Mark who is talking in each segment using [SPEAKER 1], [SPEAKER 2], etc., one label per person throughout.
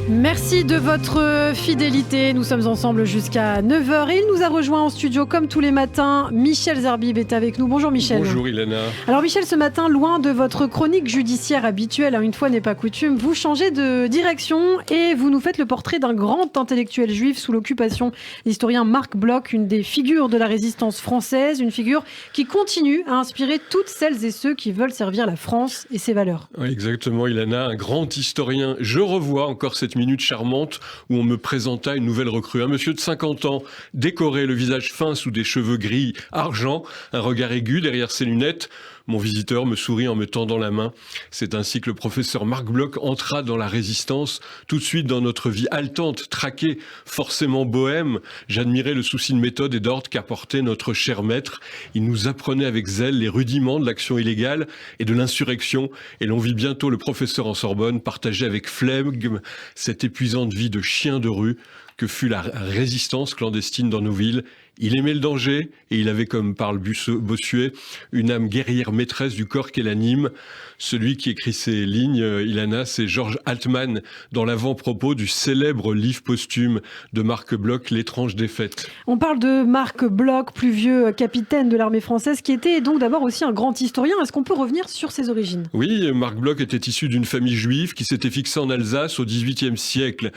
[SPEAKER 1] Merci de votre fidélité. Nous sommes ensemble jusqu'à 9h et il nous a rejoint en studio comme tous les matins. Michel Zerbib est avec nous. Bonjour Michel.
[SPEAKER 2] Bonjour Ilana.
[SPEAKER 1] Alors Michel, ce matin, loin de votre chronique judiciaire habituelle, une fois n'est pas coutume, vous changez de direction et vous nous faites le portrait d'un grand intellectuel juif sous l'occupation, l'historien Marc Bloch, une des figures de la résistance française, une figure qui continue à inspirer toutes celles et ceux qui veulent servir la France et ses valeurs.
[SPEAKER 2] Oui, exactement Ilana, un grand historien. Je revois encore cette minute charmante où on me présenta une nouvelle recrue. Un monsieur de 50 ans, décoré, le visage fin sous des cheveux gris argent, un regard aigu derrière ses lunettes. Mon visiteur me sourit en me tendant la main. C'est ainsi que le professeur Marc Bloch entra dans la résistance, tout de suite dans notre vie haletante, traquée, forcément bohème. J'admirais le souci de méthode et d'ordre qu'apportait notre cher maître. Il nous apprenait avec zèle les rudiments de l'action illégale et de l'insurrection. Et l'on vit bientôt le professeur en Sorbonne partager avec flegme cette épuisante vie de chien de rue que fut la résistance clandestine dans nos villes. Il aimait le danger et il avait, comme parle Bossuet, une âme guerrière maîtresse du corps qu'elle anime. Celui qui écrit ces lignes, Ilana, c'est Georges Altman, dans l'avant-propos du célèbre livre posthume de Marc Bloch, L'étrange défaite.
[SPEAKER 1] On parle de Marc Bloch, plus vieux capitaine de l'armée française, qui était donc d'abord aussi un grand historien. Est-ce qu'on peut revenir sur ses origines ?
[SPEAKER 2] Oui, Marc Bloch était issu d'une famille juive qui s'était fixée en Alsace au XVIIIe siècle.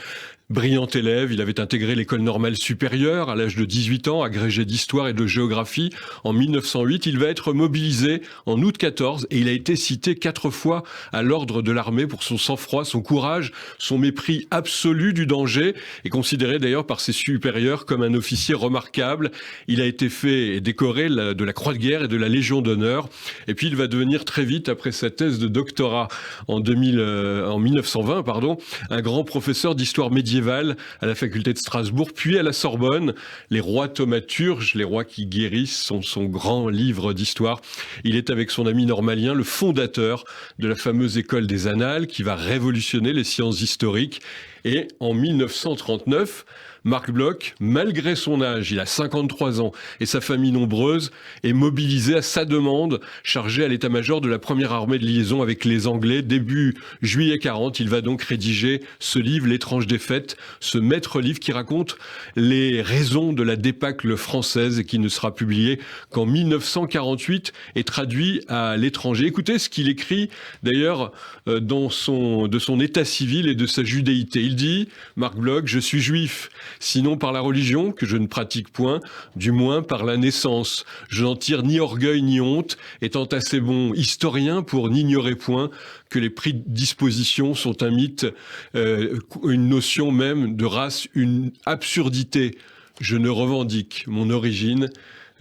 [SPEAKER 2] Brillant élève, il avait intégré l'école normale supérieure à l'âge de 18 ans, agrégé d'histoire et de géographie. En 1908, il va être mobilisé en août 14 et il a été cité 4 fois à l'ordre de l'armée pour son sang-froid, son courage, son mépris absolu du danger et considéré d'ailleurs par ses supérieurs comme un officier remarquable. Il a été fait et décoré de la Croix de guerre et de la Légion d'honneur. Et puis il va devenir très vite, après sa thèse de doctorat en 1920, un grand professeur d'histoire médiévale à la faculté de Strasbourg, puis à la Sorbonne. Les rois thaumaturges, les rois qui guérissent, sont son grand livre d'histoire. Il est avec son ami normalien le fondateur de la fameuse école des Annales qui va révolutionner les sciences historiques. Et en 1939, Marc Bloch, malgré son âge, il a 53 ans, et sa famille nombreuse, est mobilisé à sa demande, chargé à l'état-major de la première armée de liaison avec les Anglais. Début juillet 40, il va donc rédiger ce livre, L'étrange défaite, ce maître-livre qui raconte les raisons de la débâcle française et qui ne sera publié qu'en 1948 et traduit à l'étranger. Écoutez ce qu'il écrit d'ailleurs de son état civil et de sa judéité. Il dit, Marc Bloch, je suis juif. Sinon par la religion, que je ne pratique point, du moins par la naissance. Je n'en tire ni orgueil ni honte, étant assez bon historien pour n'ignorer point que les prédispositions sont un mythe, une notion même de race, une absurdité. Je ne revendique mon origine.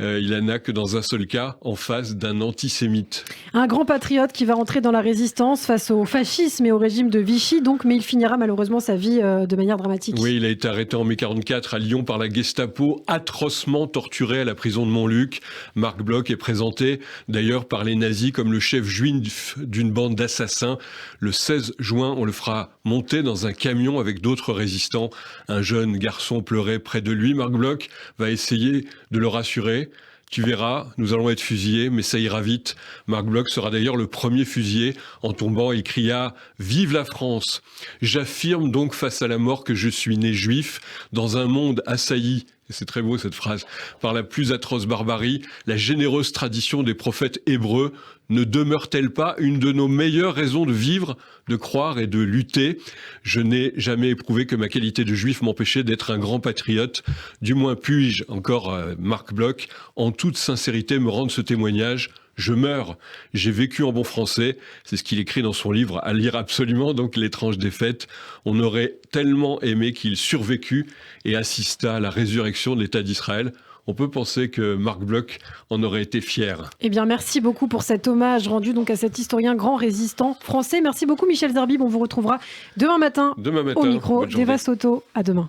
[SPEAKER 2] Il n'a que dans un seul cas, en face d'un antisémite.
[SPEAKER 1] Un grand patriote qui va entrer dans la résistance face au fascisme et au régime de Vichy, donc, mais il finira malheureusement sa vie de manière dramatique.
[SPEAKER 2] Oui, il a été arrêté en mai 44 à Lyon par la Gestapo, atrocement torturé à la prison de Montluc. Marc Bloch est présenté d'ailleurs par les nazis comme le chef juif d'une bande d'assassins. Le 16 juin, on le fera monter dans un camion avec d'autres résistants. Un jeune garçon pleurait près de lui. Marc Bloch va essayer de le rassurer. Tu verras, nous allons être fusillés, mais ça ira vite. Marc Bloch sera d'ailleurs le premier fusillé. En tombant, il cria « Vive la France !» J'affirme donc face à la mort que je suis né juif, dans un monde assailli, et c'est très beau cette phrase, par la plus atroce barbarie, la généreuse tradition des prophètes hébreux ne demeure-t-elle pas une de nos meilleures raisons de vivre, de croire et de lutter ? Je n'ai jamais éprouvé que ma qualité de juif m'empêchait d'être un grand patriote. Du moins puis-je, encore Marc Bloch, en toute sincérité me rendre ce témoignage. Je meurs, j'ai vécu en bon français, c'est ce qu'il écrit dans son livre, à lire absolument, donc L'étrange défaite. On aurait tellement aimé qu'il survécût et assistât à la résurrection de l'État d'Israël. On peut penser que Marc Bloch en aurait été fier.
[SPEAKER 1] Eh bien, merci beaucoup pour cet hommage rendu donc à cet historien grand résistant français. Merci beaucoup Michel Zerbib, on vous retrouvera demain matin au micro d'Eva Soto. À demain.